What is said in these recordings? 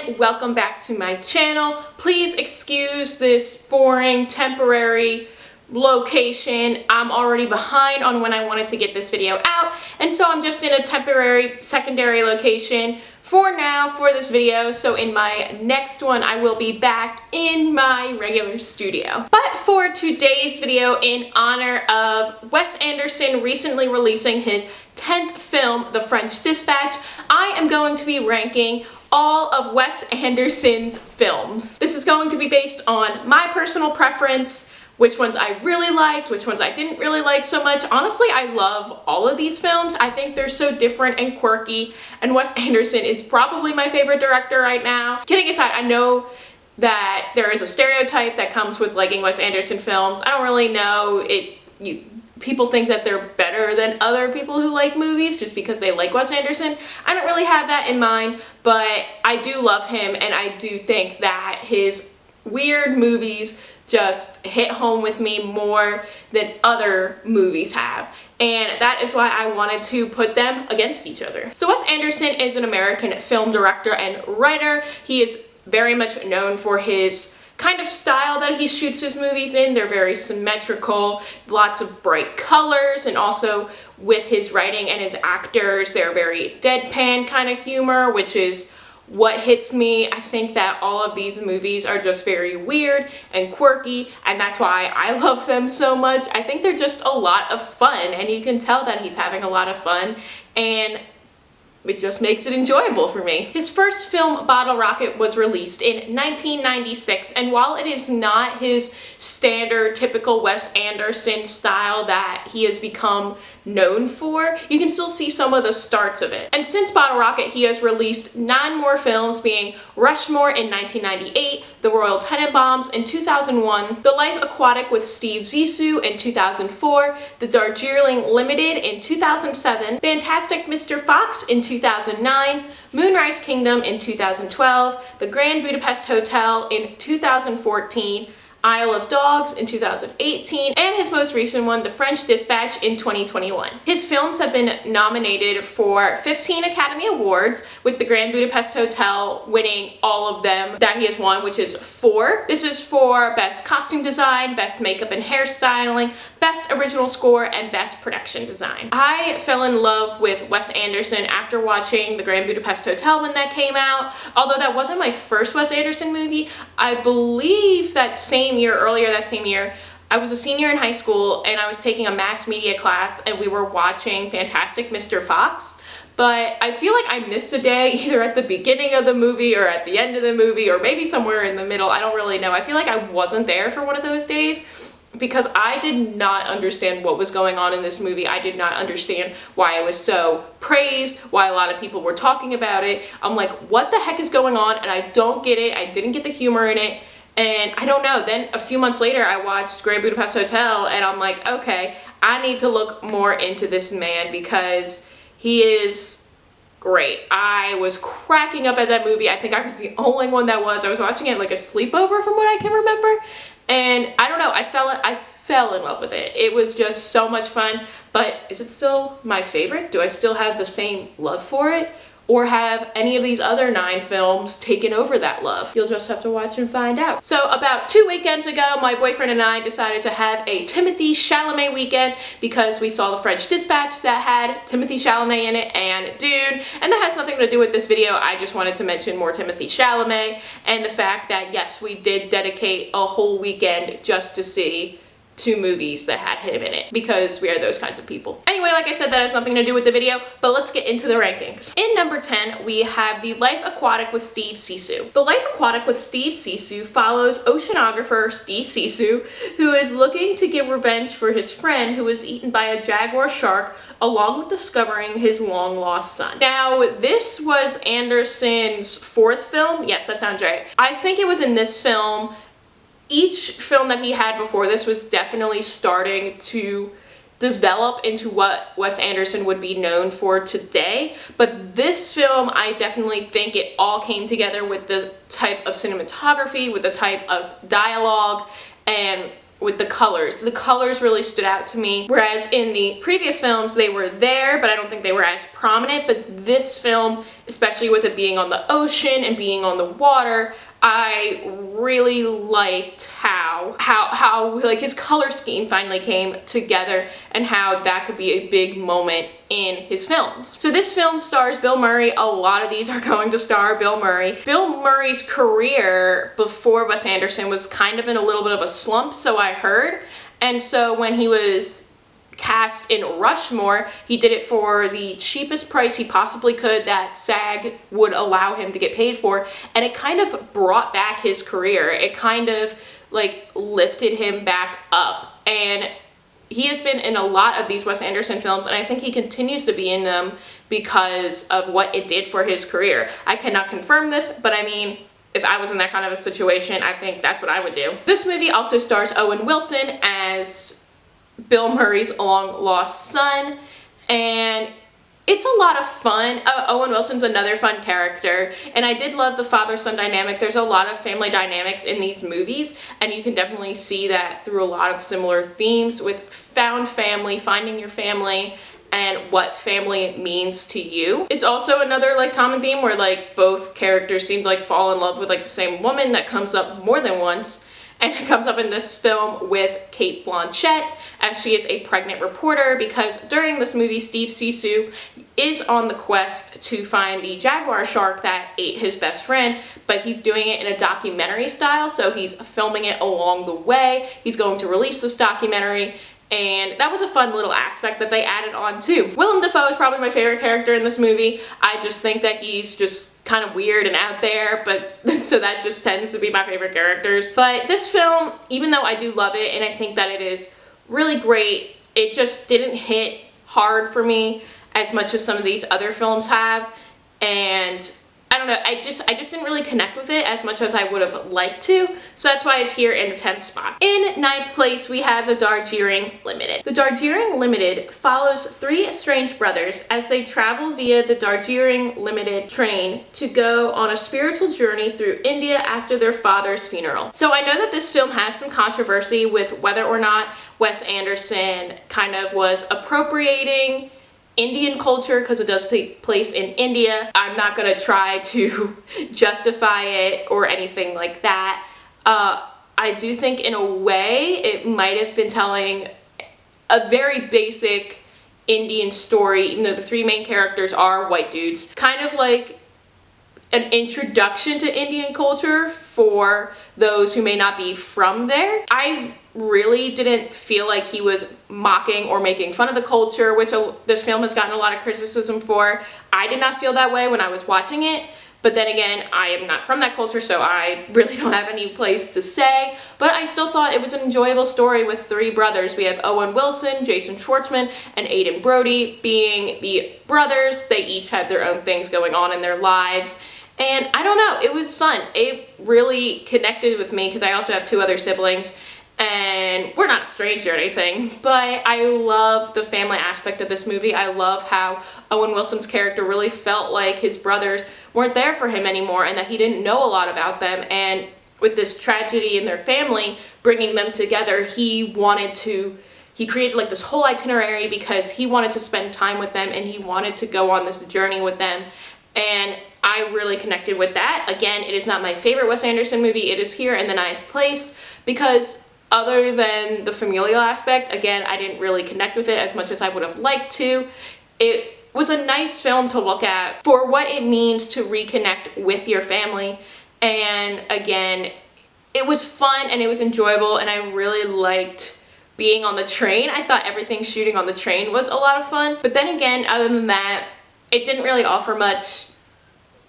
and welcome back to my channel. Please excuse this boring temporary location. I'm already behind on when I wanted to get this video out, and so I'm just in a temporary secondary location for now for this video. So in my next one I will be back in my regular studio. But for today's video, in honor of Wes Anderson recently releasing his 10th film, The French Dispatch, I am going to be ranking all of Wes Anderson's films. This is going to be based on my personal preference, which ones I really liked, which ones I didn't really like so much. Honestly, I love all of these films. I think they're so different and quirky, and Wes Anderson is probably my favorite director right now. Kidding aside, I know that there is a stereotype that comes with liking Wes Anderson films. I don't really know. People think that they're better than other people who like movies just because they like Wes Anderson. I don't really have that in mind, but I do love him, and I do think that his weird movies just hit home with me more than other movies have, and that is why I wanted to put them against each other. So Wes Anderson is an American film director and writer. He is very much known for his kind of style that he shoots his movies in. They're very symmetrical, lots of bright colors, and also with his writing and his actors, they're very deadpan kind of humor, which is what hits me. I think that all of these movies are just very weird and quirky, and that's why I love them so much. I think they're just a lot of fun, and you can tell that he's having a lot of fun, and it just makes it enjoyable for me. His first film, Bottle Rocket, was released in 1996, and while it is not his standard typical Wes Anderson style that he has become known for, you can still see some of the starts of it. And since Bottle Rocket, he has released 9 more films, being Rushmore in 1998, The Royal Tenenbaums in 2001, The Life Aquatic with Steve Zissou in 2004, The Darjeeling Limited in 2007, Fantastic Mr. Fox in 2009, Moonrise Kingdom in 2012, The Grand Budapest Hotel in 2014, Isle of Dogs in 2018, and his most recent one, The French Dispatch, in 2021. His films have been nominated for 15 Academy Awards, with The Grand Budapest Hotel winning all of them that he has won, which is 4. This is for Best Costume Design, Best Makeup and Hairstyling, Best Original Score, and Best Production Design. I fell in love with Wes Anderson after watching The Grand Budapest Hotel when that came out. Although that wasn't my first Wes Anderson movie, I believe that earlier that same year, I was a senior in high school and I was taking a mass media class, and we were watching Fantastic Mr. Fox. But I feel like I missed a day either at the beginning of the movie or at the end of the movie, or maybe somewhere in the middle. I don't really know. I feel like I wasn't there for one of those days, because I did not understand what was going on in this movie. I did not understand why it was so praised, why a lot of people were talking about it. I'm like, what the heck is going on? And I don't get it. I didn't get the humor in it. And I don't know, then a few months later I watched Grand Budapest Hotel, and I'm like, okay, I need to look more into this man because he is great. I was cracking up at that movie. I think I was the only one that was. I was watching it like a sleepover from what I can remember. And I don't know, I fell in love with it. It was just so much fun. But is it still my favorite? Do I still have the same love for it? Or have any of these other 9 films taken over that love? You'll just have to watch and find out. So about 2 weekends ago, my boyfriend and I decided to have a Timothée Chalamet weekend because we saw The French Dispatch that had Timothée Chalamet in it, and Dune. And that has nothing to do with this video. I just wanted to mention more Timothée Chalamet and the fact that, yes, we did dedicate a whole weekend just to see 2 movies that had him in it, because we are those kinds of people. Anyway, like I said, that has nothing to do with the video, but let's get into the rankings. In number 10, we have The Life Aquatic with Steve Zissou. The Life Aquatic with Steve Zissou follows oceanographer Steve Zissou, who is looking to get revenge for his friend who was eaten by a jaguar shark, along with discovering his long-lost son. Now, this was Anderson's 4th film. Yes, that sounds right. I think it was in this film. Each film that he had before this was definitely starting to develop into what Wes Anderson would be known for today. But this film, I definitely think it all came together with the type of cinematography, with the type of dialogue, and with the colors. The colors really stood out to me, whereas in the previous films they were there, but I don't think they were as prominent. But this film, especially with it being on the ocean and being on the water, I really liked how like his color scheme finally came together, and how that could be a big moment in his films. So this film stars Bill Murray. A lot of these are going to star Bill Murray. Bill Murray's career before Wes Anderson was kind of in a little bit of a slump, so I heard. And so when he was cast in Rushmore, he did it for the cheapest price he possibly could that SAG would allow him to get paid for, and it kind of brought back his career. It kind of like lifted him back up, and he has been in a lot of these Wes Anderson films, and I think he continues to be in them because of what it did for his career. I cannot confirm this, but I mean, if I was in that kind of a situation, I think that's what I would do. This movie also stars Owen Wilson as Bill Murray's long-lost son, and it's a lot of fun. Owen Wilson's another fun character, and I did love the father-son dynamic. There's a lot of family dynamics in these movies, and you can definitely see that through a lot of similar themes with found family, finding your family, and what family means to you. It's also another like common theme where like both characters seem to like fall in love with like the same woman that comes up more than once. And it comes up in this film with Cate Blanchett, as she is a pregnant reporter, because during this movie, Steve Zissou is on the quest to find the jaguar shark that ate his best friend, but he's doing it in a documentary style, so he's filming it along the way. He's going to release this documentary, and that was a fun little aspect that they added on too. Willem Dafoe is probably my favorite character in this movie. I just think that he's just kind of weird and out there, but so that just tends to be my favorite characters. But this film, even though I do love it and I think that it is really great, it just didn't hit hard for me as much as some of these other films have, and I don't know, I just didn't really connect with it as much as I would have liked to, so that's why it's here in the 10th spot. In 9th place, we have the Darjeeling Limited. The Darjeeling Limited follows three estranged brothers as they travel via the Darjeeling Limited train to go on a spiritual journey through India after their father's funeral. So I know that this film has some controversy with whether or not Wes Anderson kind of was appropriating Indian culture, because it does take place in India. I'm not gonna try to justify it or anything like that. I do think in a way it might have been telling a very basic Indian story, even though the three main characters are white dudes. Kind of like an introduction to Indian culture for those who may not be from there. I really didn't feel like he was mocking or making fun of the culture, which this film has gotten a lot of criticism for. I did not feel that way when I was watching it, but then again, I am not from that culture, so I really don't have any place to say, but I still thought it was an enjoyable story with three brothers. We have Owen Wilson, Jason Schwartzman, and Aidan Brody being the brothers. They each have their own things going on in their lives, and I don't know, it was fun. It really connected with me because I also have two other siblings, and we're not estranged or anything, but I love the family aspect of this movie. I love how Owen Wilson's character really felt like his brothers weren't there for him anymore and that he didn't know a lot about them, and with this tragedy in their family bringing them together, he created like this whole itinerary because he wanted to spend time with them and he wanted to go on this journey with them, and I really connected with that. Again, it is not my favorite Wes Anderson movie. It is here in the 9th place because other than the familial aspect, again, I didn't really connect with it as much as I would have liked to. It was a nice film to look at for what it means to reconnect with your family. And again, it was fun and it was enjoyable, and I really liked being on the train. I thought everything shooting on the train was a lot of fun. But then again, other than that, it didn't really offer much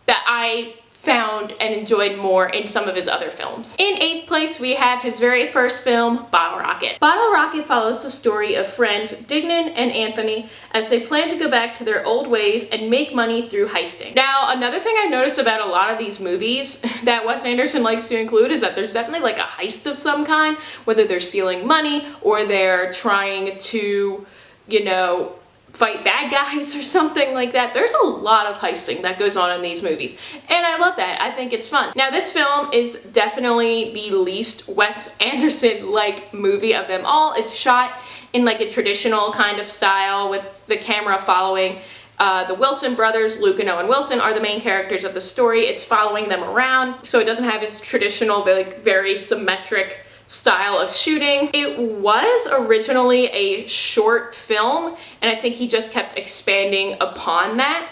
that I found and enjoyed more in some of his other films. In 8th place, we have his very first film, Bottle Rocket. Bottle Rocket follows the story of friends Dignan and Anthony as they plan to go back to their old ways and make money through heisting. Now, another thing I've noticed about a lot of these movies that Wes Anderson likes to include is that there's definitely like a heist of some kind, whether they're stealing money or they're trying to, you know, fight bad guys or something like that. There's a lot of heisting that goes on in these movies, and I love that. I think it's fun. Now, this film is definitely the least Wes Anderson-like movie of them all. It's shot in like a traditional kind of style with the camera following the Wilson brothers. Luke and Owen Wilson are the main characters of the story. It's following them around, so it doesn't have its traditional, very symmetric style of shooting. It was originally a short film, and I think he just kept expanding upon that.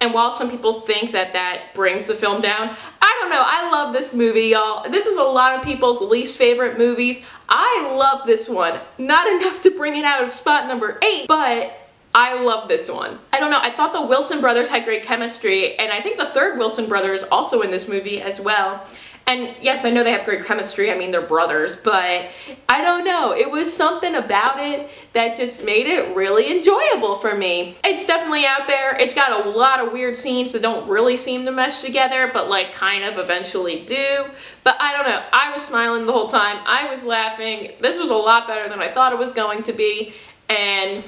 And while some people think that that brings the film down, I don't know. I love this movie, y'all. This is a lot of people's least favorite movies. I love this one. Not enough to bring it out of spot number 8, but I love this one. I don't know, I thought the Wilson brothers had great chemistry, and I think the third Wilson brother is also in this movie as well. And yes, I know they have great chemistry, I mean, they're brothers, but I don't know, it was something about it that just made it really enjoyable for me. It's definitely out there. It's got a lot of weird scenes that don't really seem to mesh together, but like kind of eventually do. But I don't know, I was smiling the whole time, I was laughing. This was a lot better than I thought it was going to be, and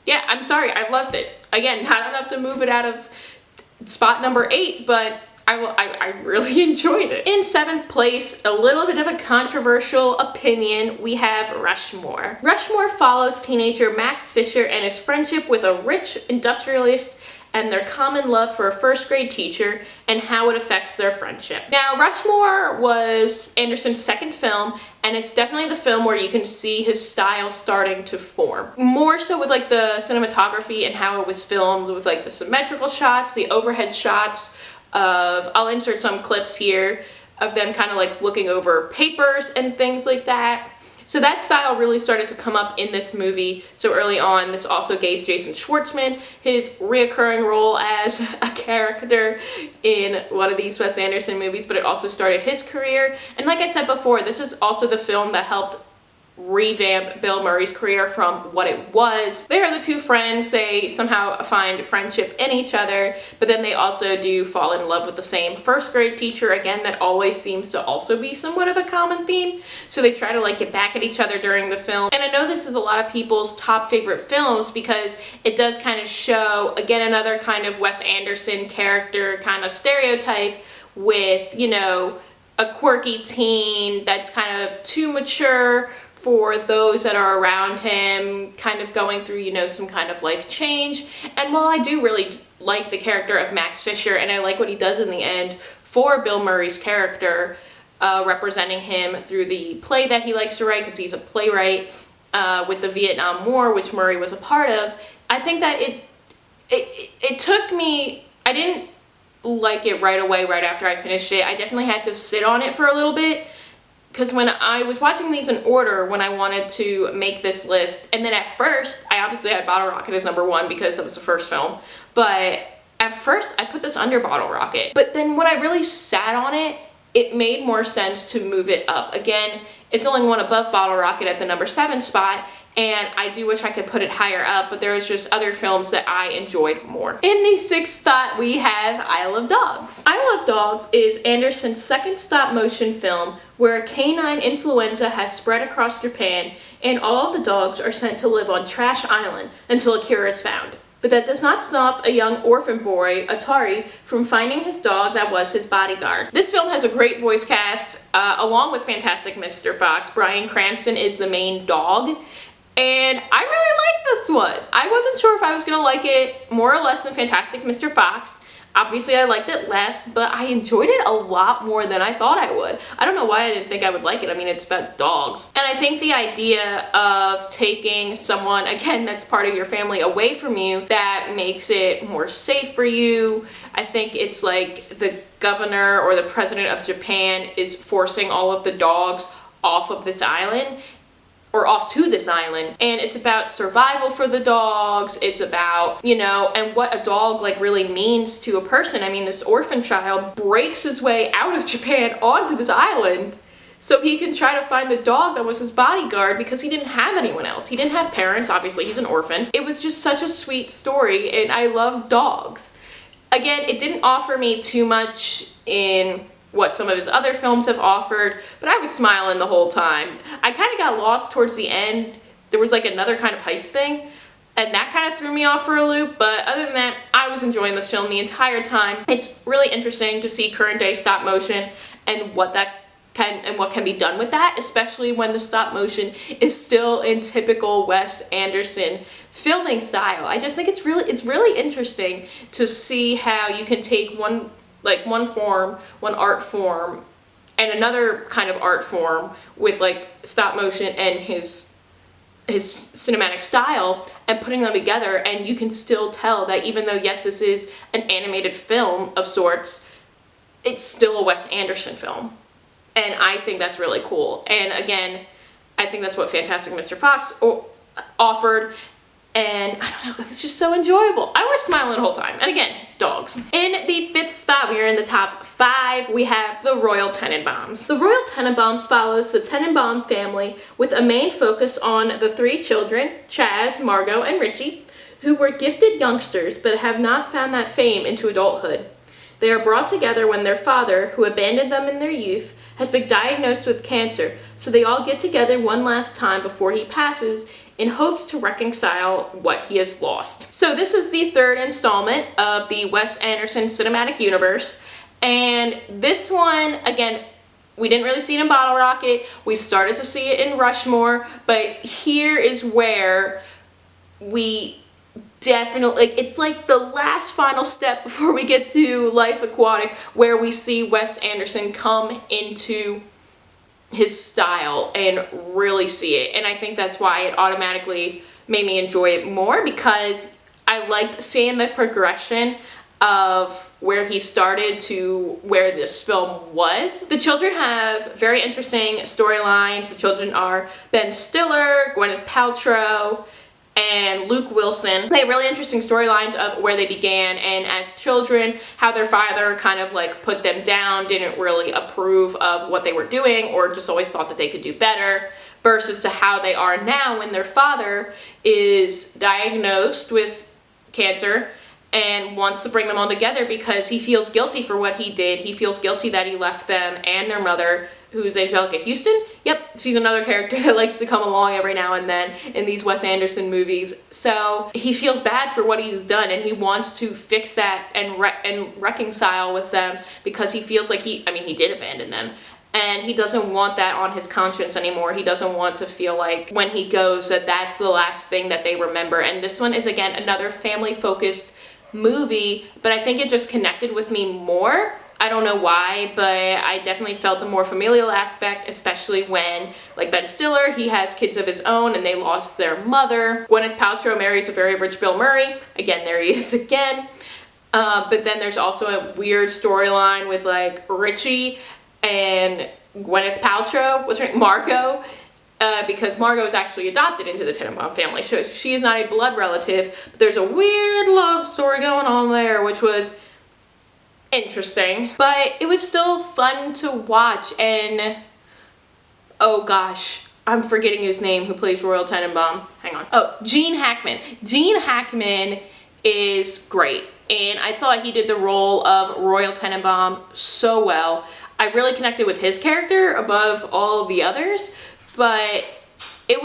yeah, I'm sorry, I loved it. Again, not enough to move it out of spot number 8, but I really enjoyed it. In 7th place, a little bit of a controversial opinion, we have Rushmore. Rushmore follows teenager Max Fisher and his friendship with a rich industrialist and their common love for a first grade teacher and how it affects their friendship. Now, Rushmore was Anderson's second film, and it's definitely the film where you can see his style starting to form. More so with like the cinematography and how it was filmed, with like the symmetrical shots, the overhead shots of, I'll insert some clips here of them kind of like looking over papers and things like that. So that style really started to come up in this movie so early on. This also gave Jason Schwartzman his reoccurring role as a character in one of these Wes Anderson movies, but it also started his career. And like I said before, this is also the film that helped revamp Bill Murray's career from what it was. They are the two friends, they somehow find friendship in each other, but then they also do fall in love with the same first grade teacher. Again, that always seems to also be somewhat of a common theme. So they try to like get back at each other during the film. And I know this is a lot of people's top favorite films because it does kind of show, again, another kind of Wes Anderson character kind of stereotype with, you know, a quirky teen that's kind of too mature for those that are around him, kind of going through, you know, some kind of life change. And while I do really like the character of Max Fisher, and I like what he does in the end for Bill Murray's character, representing him through the play that he likes to write, because he's a playwright, with the Vietnam War, which Murray was a part of, I think that it took me, I didn't like it right away, right after I finished it. I definitely had to sit on it for a little bit, because when I was watching these in order when I wanted to make this list, and then at first, I obviously had Bottle Rocket as number 1 because that was the first film, but at first I put this under Bottle Rocket. But then when I really sat on it, it made more sense to move it up. Again, it's only one above Bottle Rocket at the number 7 spot, and I do wish I could put it higher up, but there was just other films that I enjoyed more. In the 6th spot, we have I Love Dogs. I Love Dogs is Anderson's second stop-motion film where a canine influenza has spread across Japan and all of the dogs are sent to live on Trash Island until a cure is found. But that does not stop a young orphan boy, Atari, from finding his dog that was his bodyguard. This film has a great voice cast, along with fantastic Mr. Fox. Bryan Cranston is the main dog. And I really like this one. I wasn't sure if I was gonna like it more or less than Fantastic Mr. Fox. Obviously I liked it less, but I enjoyed it a lot more than I thought I would. I don't know why I didn't think I would like it. I mean, it's about dogs. And I think the idea of taking someone, again, that's part of your family away from you, that makes it more safe for you. I think it's like the governor or the president of Japan is forcing all of the dogs off of this island, or off to this island, and it's about survival for the dogs. It's about, you know, and what a dog like really means to a person. I mean, this orphan child breaks his way out of Japan onto this island so he can try to find the dog that was his bodyguard, because he didn't have anyone else. He didn't have parents, obviously he's an orphan. It was just such a sweet story, and I love dogs. Again, it didn't offer me too much in what some of his other films have offered, but I was smiling the whole time. I kind of got lost towards the end. There was like another kind of heist thing, and that kind of threw me off for a loop. But other than that, I was enjoying this film the entire time. It's really interesting to see current day stop motion and what can be done with that, especially when the stop motion is still in typical Wes Anderson filming style. I just think it's really interesting to see how you can take one art form and another kind of art form with like stop motion and his cinematic style and putting them together, and you can still tell that even though, yes, this is an animated film of sorts, it's still a Wes Anderson film. And I think that's really cool. And again, I think that's what Fantastic Mr. Fox offered. And I don't know, it was just so enjoyable. I was smiling the whole time. And again, dogs. In the 5th spot, we are in the top 5, we have the Royal Tenenbaums. The Royal Tenenbaums follows the Tenenbaum family with a main focus on the 3 children, Chaz, Margot, and Richie, who were gifted youngsters but have not found that fame into adulthood. They are brought together when their father, who abandoned them in their youth, has been diagnosed with cancer, so they all get together one last time before he passes in hopes to reconcile what he has lost. So this is the 3rd installment of the Wes Anderson cinematic universe, and this one, again, we didn't really see it in Bottle Rocket, we started to see it in Rushmore, but here is where we definitely, it's like the last final step before we get to Life Aquatic, where we see Wes Anderson come into his style and really see it. And I think that's why it automatically made me enjoy it more, because I liked seeing the progression of where he started to where this film was. The children have very interesting storylines. The children are Ben Stiller, Gwyneth Paltrow, and Luke Wilson. They have really interesting storylines of where they began, and as children, how their father kind of like put them down, didn't really approve of what they were doing, or just always thought that they could do better, versus to how they are now when their father is diagnosed with cancer and wants to bring them all together because he feels guilty for what he did. He feels guilty that he left them and their mother, who's Angelica Houston. Yep, she's another character that likes to come along every now and then in these Wes Anderson movies. So he feels bad for what he's done, and he wants to fix that and reconcile with them, because he feels like he did abandon them. And he doesn't want that on his conscience anymore. He doesn't want to feel like when he goes that that's the last thing that they remember. And this one is, again, another family-focused movie, but I think it just connected with me more. I don't know why, but I definitely felt the more familial aspect, especially when, like Ben Stiller, he has kids of his own and they lost their mother. Gwyneth Paltrow marries a very rich Bill Murray. Again, there he is again. But then there's also a weird storyline with like Richie and Gwyneth Paltrow, what's her name? Margot. Because Margot is actually adopted into the Tenenbaum family. So she is not a blood relative, but there's a weird love story going on there, which was interesting. But it was still fun to watch, and oh gosh, I'm forgetting his name, who plays Royal Tenenbaum. Hang on. Oh, Gene Hackman. Gene Hackman is great, and I thought he did the role of Royal Tenenbaum so well. I really connected with his character above all of the others. But he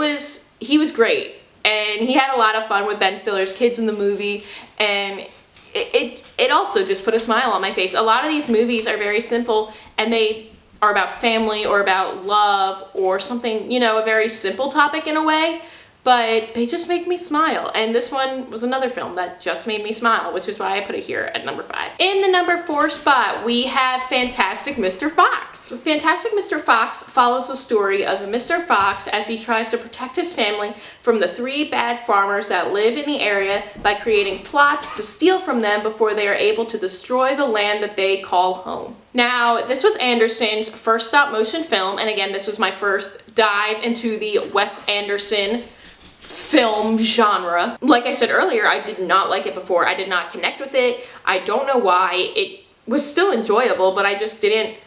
was great, and he had a lot of fun with Ben Stiller's kids in the movie, and it also just put a smile on my face. A lot of these movies are very simple, and they are about family or about love or something, you know, a very simple topic in a way, but they just make me smile. And this one was another film that just made me smile, which is why I put it here at number 5. In the number 4 spot, we have Fantastic Mr. Fox. Fantastic Mr. Fox follows the story of Mr. Fox as he tries to protect his family from the 3 bad farmers that live in the area by creating plots to steal from them before they are able to destroy the land that they call home. Now, this was Anderson's first stop motion film, and again, this was my first dive into the Wes Anderson film genre. Like I said earlier, I did not like it before. I did not connect with it. I don't know why. It was still enjoyable, but I just didn't,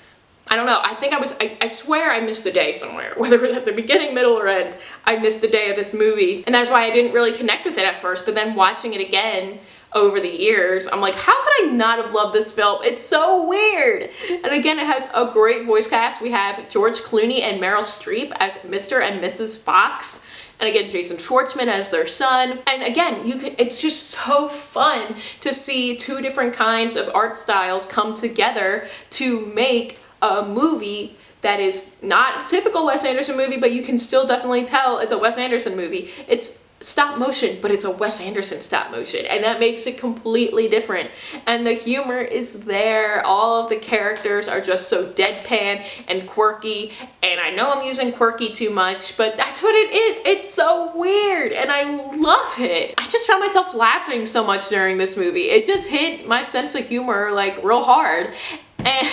I don't know. I think I swear I missed a day somewhere, whether it was at the beginning, middle, or end. I missed a day of this movie, and that's why I didn't really connect with it at first, but then watching it again over the years, I'm like, how could I not have loved this film? It's so weird. And again, it has a great voice cast. We have George Clooney and Meryl Streep as Mr. and Mrs. Fox. and again Jason Schwartzman as their son. And again, it's just so fun to see two different kinds of art styles come together to make a movie that is not a typical Wes Anderson movie, but you can still definitely tell it's a Wes Anderson movie. It's stop motion, but it's a Wes Anderson stop motion, and that makes it completely different. And the humor is there. All of the characters are just so deadpan and quirky, and I know I'm using quirky too much, but that's what it is. It's so weird, and I love it. I just found myself laughing so much during this movie. It just hit my sense of humor like real hard, and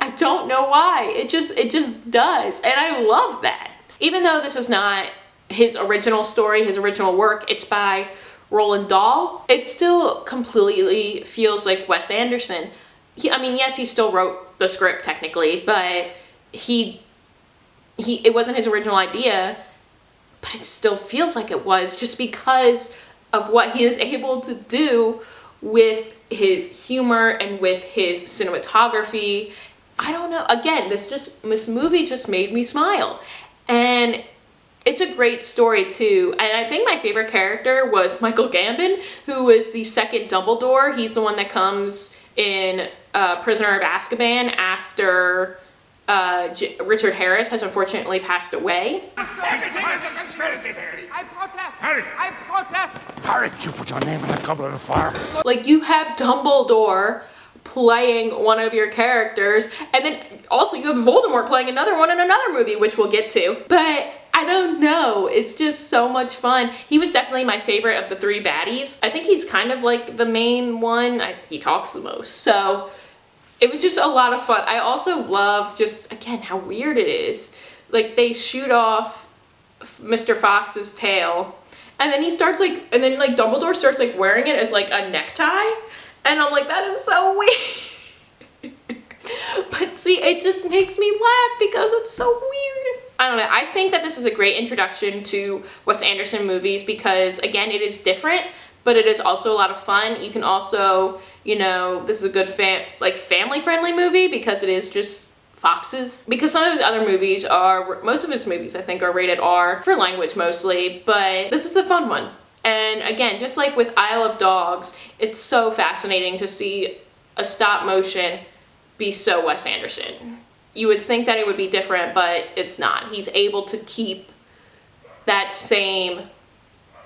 I don't know why. It just does, and I love that. Even though this is not his original story, his original work, it's by Roald Dahl, it still completely feels like Wes Anderson. I mean, yes, he still wrote the script technically, but it wasn't his original idea, but it still feels like it was, just because of what he is able to do with his humor and with his cinematography. I don't know. Again, this movie just made me smile. And it's a great story too, and I think my favorite character was Michael Gambon, who was the second Dumbledore. He's the one that comes in Prisoner of Azkaban after Richard Harris has unfortunately passed away. Everything is a conspiracy theory. I protest. Harry. I protest. Harry, you put your name in the goblet of fire. Like, you have Dumbledore playing one of your characters, and then also you have Voldemort playing another one in another movie, which we'll get to. But I don't know, it's just so much fun. He was definitely my favorite of the three baddies. I think he's kind of like the main one. He talks the most, so it was just a lot of fun. I also love just, again, how weird it is. Like, they shoot off Mr. Fox's tail, and then Dumbledore starts like wearing it as like a necktie, and I'm like, that is so weird. But see, it just makes me laugh because it's so weird. I don't know, I think that this is a great introduction to Wes Anderson movies because, again, it is different, but it is also a lot of fun. You can also, you know, this is a good family-friendly movie because it is just foxes. Because some of his other movies most of his movies I think are rated R, for language mostly, but this is a fun one. And again, just like with Isle of Dogs, it's so fascinating to see a stop motion be so Wes Anderson. You would think that it would be different, but it's not. He's able to keep that same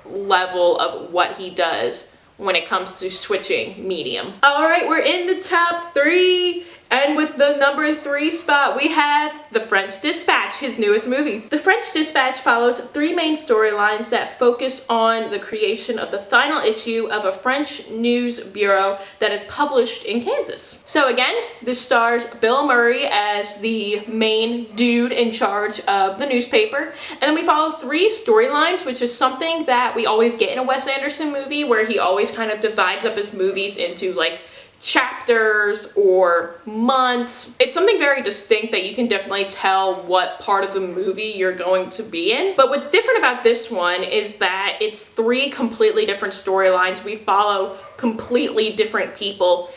level of what he does when it comes to switching medium. All right, we're in the top 3. And with the number 3 spot, we have The French Dispatch, his newest movie. The French Dispatch follows 3 main storylines that focus on the creation of the final issue of a French news bureau that is published in Kansas. So again, this stars Bill Murray as the main dude in charge of the newspaper. And then we follow 3 storylines, which is something that we always get in a Wes Anderson movie, where he always kind of divides up his movies into like chapters or months. It's something very distinct that you can definitely tell what part of the movie you're going to be in. But what's different about this one is that it's 3 completely different storylines. We follow completely different people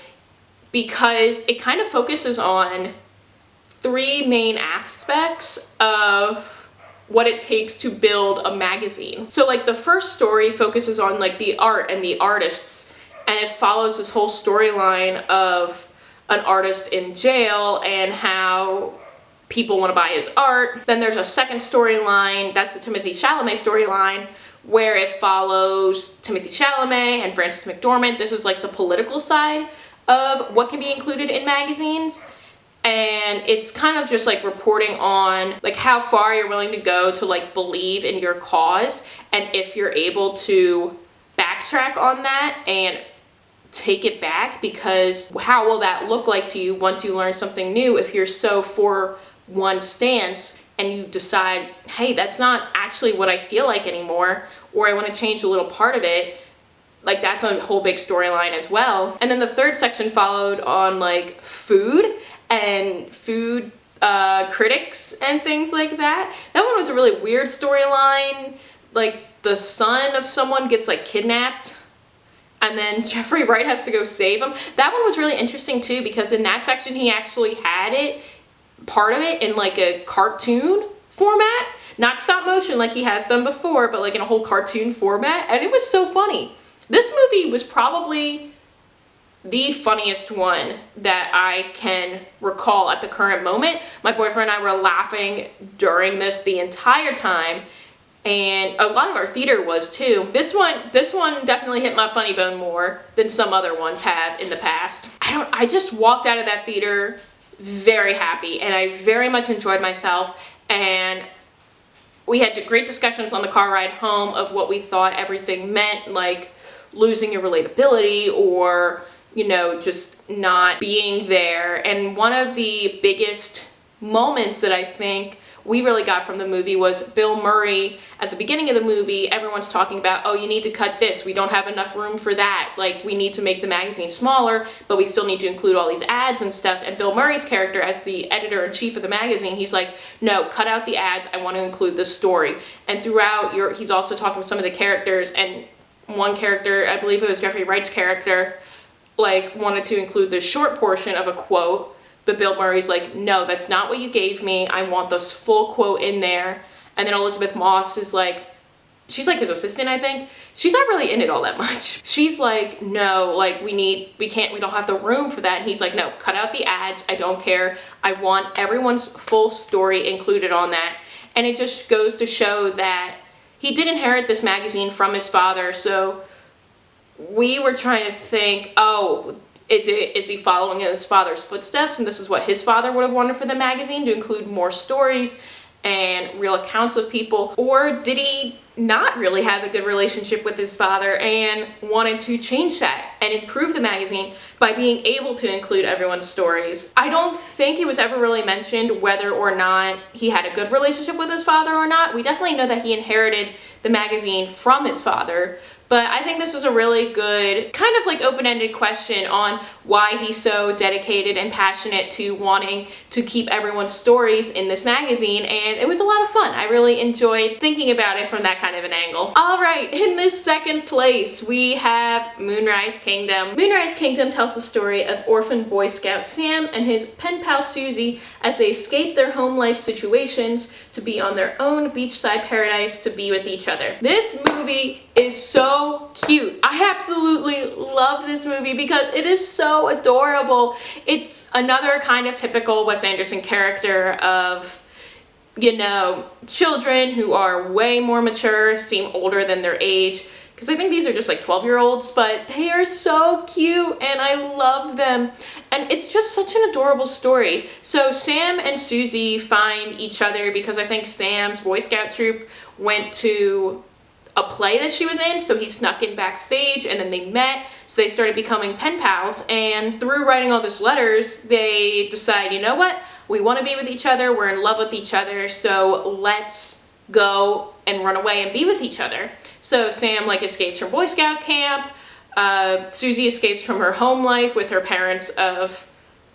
because it kind of focuses on 3 main aspects of what it takes to build a magazine. So like the first story focuses on like the art and the artists, and it follows this whole storyline of an artist in jail and how people want to buy his art. Then there's a second storyline, that's the Timothy Chalamet storyline, where it follows Timothy Chalamet and Frances McDormand. This is like the political side of what can be included in magazines. And it's kind of just like reporting on like how far you're willing to go to like believe in your cause, and if you're able to backtrack on that and take it back, because how will that look like to you once you learn something new if you're so for one stance and you decide, hey, that's not actually what I feel like anymore, or I want to change a little part of it. Like, that's a whole big storyline as well. And then the third section followed on like food and food critics and things like that. That one was a really weird storyline. Like, the son of someone gets like kidnapped, and then Jeffrey Wright has to go save him. That one was really interesting too, because in that section he actually had part of it in like a cartoon format. Not stop motion like he has done before, but like in a whole cartoon format, and it was so funny. This movie was probably the funniest one that I can recall at the current moment. My boyfriend and I were laughing during this the entire time, and a lot of our theater was too. This one definitely hit my funny bone more than some other ones have in the past. I just walked out of that theater very happy, and I very much enjoyed myself, and we had great discussions on the car ride home of what we thought everything meant, like losing your relatability or, you know, just not being there. And one of the biggest moments that I think we really got from the movie was Bill Murray. At the beginning of the movie, everyone's talking about, oh, you need to cut this, we don't have enough room for that, like we need to make the magazine smaller, but we still need to include all these ads and stuff. And Bill Murray's character, as the editor-in-chief of the magazine, he's like, no, cut out the ads, I want to include this story. And throughout, he's also talking with some of the characters, and one character, I believe it was Jeffrey Wright's character, like wanted to include the short portion of a quote, but Bill Murray's like, no, that's not what you gave me. I want this full quote in there. And then Elizabeth Moss is like, she's like his assistant, I think. She's not really in it all that much. She's like, no, like we don't have the room for that. And he's like, no, cut out the ads. I don't care. I want everyone's full story included on that. And it just goes to show that he did inherit this magazine from his father. So we were trying to think, oh, is he following in his father's footsteps, and this is what his father would have wanted for the magazine, to include more stories and real accounts of people? Or did he not really have a good relationship with his father and wanted to change that and improve the magazine by being able to include everyone's stories? I don't think it was ever really mentioned whether or not he had a good relationship with his father or not. We definitely know that he inherited the magazine from his father, but I think this was a really good kind of like open-ended question on why he's so dedicated and passionate to wanting to keep everyone's stories in this magazine, and it was a lot of fun. I really enjoyed thinking about it from that kind of an angle. All right, in this second place, we have Moonrise Kingdom. Moonrise Kingdom tells the story of orphan Boy Scout Sam and his pen pal Susie as they escape their home life situations to be on their own beachside paradise to be with each other. This movie is so cute. I absolutely love this movie because it is so adorable. It's another kind of typical Wes Anderson character of, you know, children who are way more mature, seem older than their age, because I think these are just like 12-year-olds, but they are so cute and I love them. And it's just such an adorable story. So Sam and Susie find each other because I think Sam's Boy Scout troop went to a play that she was in, so he snuck in backstage and then they met, so they started becoming pen pals, and through writing all these letters, they decide, you know what, we want to be with each other, we're in love with each other, so let's go and run away and be with each other. So Sam like escapes from Boy Scout camp, Susie escapes from her home life with her parents of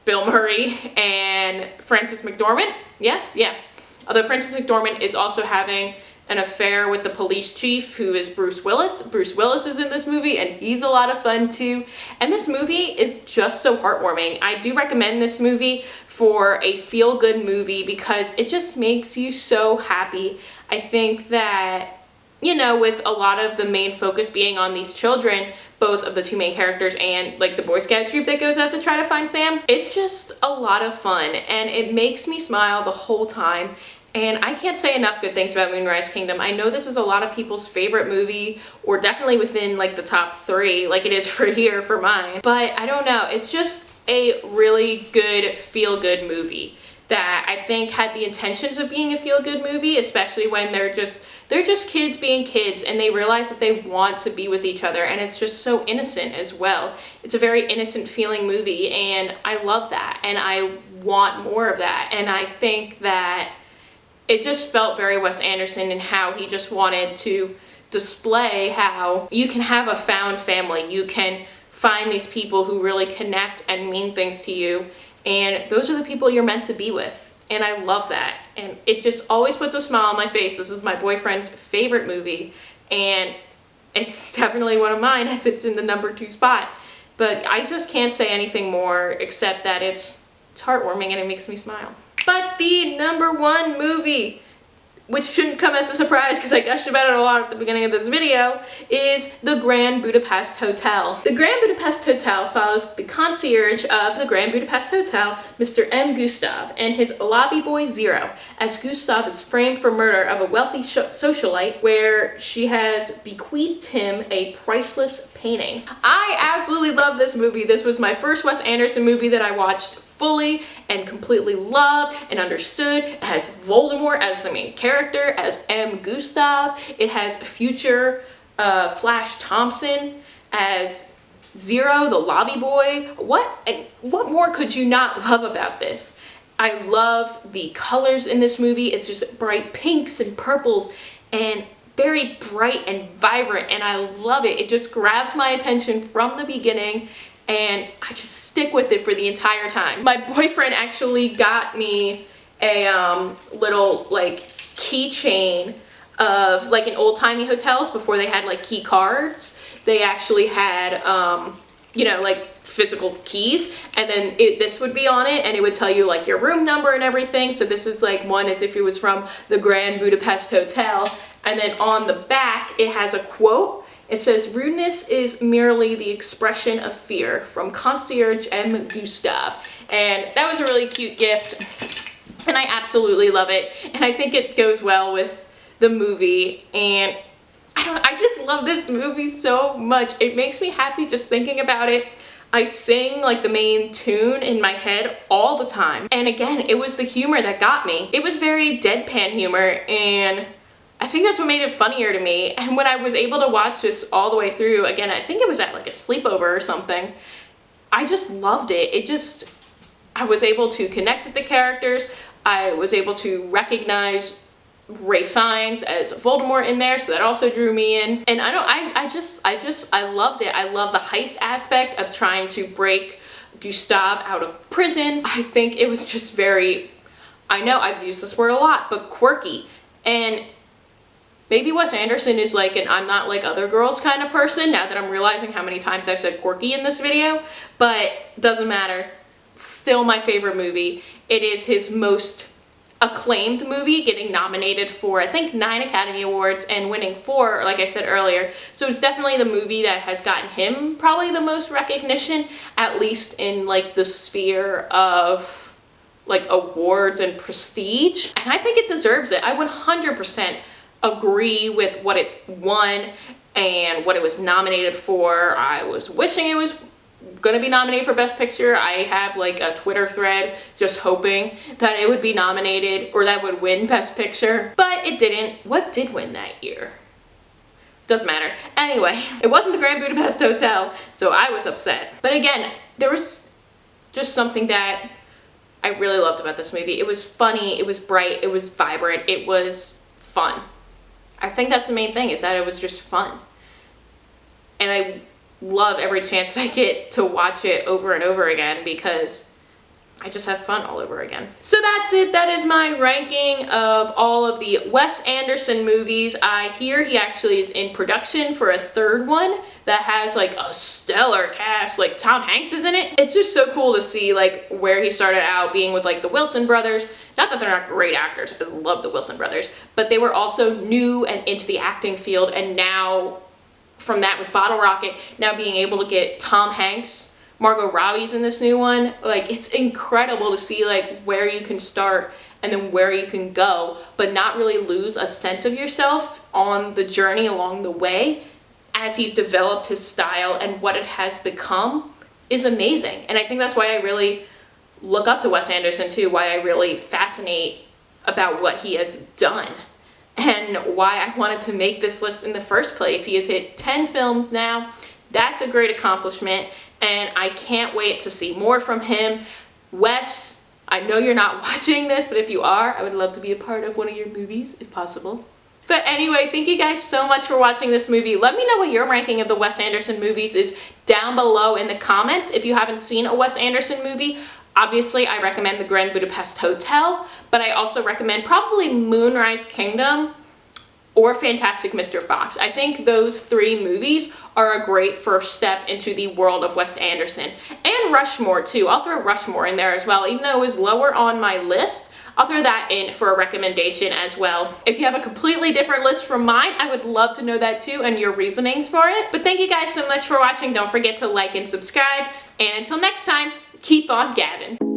Bill Murray and Frances McDormand, yes, yeah. Although Frances McDormand is also having an affair with the police chief, who is Bruce Willis. Bruce Willis is in this movie and he's a lot of fun too. And this movie is just so heartwarming. I do recommend this movie for a feel-good movie because it just makes you so happy. I think that, you know, with a lot of the main focus being on these children, both of the two main characters and like the Boy Scout troop that goes out to try to find Sam, it's just a lot of fun and it makes me smile the whole time. And I can't say enough good things about Moonrise Kingdom. I know this is a lot of people's favorite movie, or definitely within like the top 3, like it is for here for mine. But I don't know, it's just a really good feel-good movie that I think had the intentions of being a feel-good movie, especially when they're just kids being kids and they realize that they want to be with each other, and it's just so innocent as well. It's a very innocent feeling movie and I love that and I want more of that, and I think that it just felt very Wes Anderson in how he just wanted to display how you can have a found family. You can find these people who really connect and mean things to you, and those are the people you're meant to be with. And I love that. And it just always puts a smile on my face. This is my boyfriend's favorite movie, and it's definitely one of mine as it's in the number 2 spot. But I just can't say anything more except that it's heartwarming and it makes me smile. But the number 1 movie, which shouldn't come as a surprise because I gushed about it a lot at the beginning of this video, is the Grand Budapest Hotel. The Grand Budapest Hotel follows the concierge of the Grand Budapest Hotel, Mr. M. Gustav, and his lobby boy Zero, as Gustav is framed for murder of a wealthy socialite where she has bequeathed him a priceless painting. I absolutely love this movie. This was my first Wes Anderson movie that I watched fully and completely loved and understood. It has Voldemort as the main character, as M. Gustav. It has future Flash Thompson as Zero, the lobby boy. What more could you not love about this? I love the colors in this movie. It's just bright pinks and purples and very bright and vibrant, and I love it. It just grabs my attention from the beginning, and I just stick with it for the entire time. My boyfriend actually got me a little like keychain of like in old-timey hotels before they had like key cards. They actually had you know, like physical keys, and then this would be on it and it would tell you like your room number and everything. So this is like one as if it was from the Grand Budapest Hotel, and then on the back it has a quote. It says, "Rudeness is merely the expression of fear," from concierge M. Gustav. And that was a really cute gift, and I absolutely love it. And I think it goes well with the movie, and I just love this movie so much. It makes me happy just thinking about it. I sing like the main tune in my head all the time. And again, it was the humor that got me. It was very deadpan humor, and I think that's what made it funnier to me. And when I was able to watch this all the way through, again, I think it was at like a sleepover or something, I just loved it. I was able to connect with the characters. I was able to recognize Ralph Fiennes as Voldemort in there, so that also drew me in. And I loved it. I love the heist aspect of trying to break Gustav out of prison. I think it was just very, I know I've used this word a lot, but quirky. And maybe Wes Anderson is like an I'm not like other girls kind of person, now that I'm realizing how many times I've said quirky in this video, but doesn't matter. Still my favorite movie. It is his most acclaimed movie, getting nominated for I think 9 Academy Awards and winning 4, like I said earlier. So it's definitely the movie that has gotten him probably the most recognition, at least in like the sphere of like awards and prestige. And I think it deserves it. I 100% agree with what it's won and what it was nominated for. I was wishing it was gonna be nominated for Best Picture. I have like a Twitter thread just hoping that it would be nominated or that would win Best Picture, but it didn't. What did win that year? Doesn't matter. Anyway, it wasn't the Grand Budapest Hotel, so I was upset. But again, there was just something that I really loved about this movie. It was funny, it was bright, it was vibrant, it was fun. I think that's the main thing, is that it was just fun. And I love every chance that I get to watch it over and over again because I just have fun all over again. So that's it. That is my ranking of all of the Wes Anderson movies. I hear he actually is in production for a 3rd one that has like a stellar cast, like Tom Hanks is in it. It's just so cool to see like where he started out being with like the Wilson brothers. Not that they're not great actors, I love the Wilson brothers, but they were also new and into the acting field, and now from that with Bottle Rocket, now being able to get Tom Hanks, Margot Robbie's in this new one. Like, it's incredible to see like where you can start and then where you can go, but not really lose a sense of yourself on the journey along the way as he's developed his style, and what it has become is amazing. And I think that's why I really look up to Wes Anderson too, why I really fascinate about what he has done, and why I wanted to make this list in the first place. He has hit 10 films now. That's a great accomplishment, and I can't wait to see more from him. Wes, I know you're not watching this, but if you are, I would love to be a part of one of your movies, if possible. But anyway, thank you guys so much for watching this movie. Let me know what your ranking of the Wes Anderson movies is down below in the comments. If you haven't seen a Wes Anderson movie, obviously I recommend the Grand Budapest Hotel, but I also recommend probably Moonrise Kingdom or Fantastic Mr. Fox. I think those 3 movies are a great first step into the world of Wes Anderson. And Rushmore too. I'll throw Rushmore in there as well. Even though it was lower on my list, I'll throw that in for a recommendation as well. If you have a completely different list from mine, I would love to know that too and your reasonings for it. But thank you guys so much for watching. Don't forget to like and subscribe. And until next time, keep on gabbing.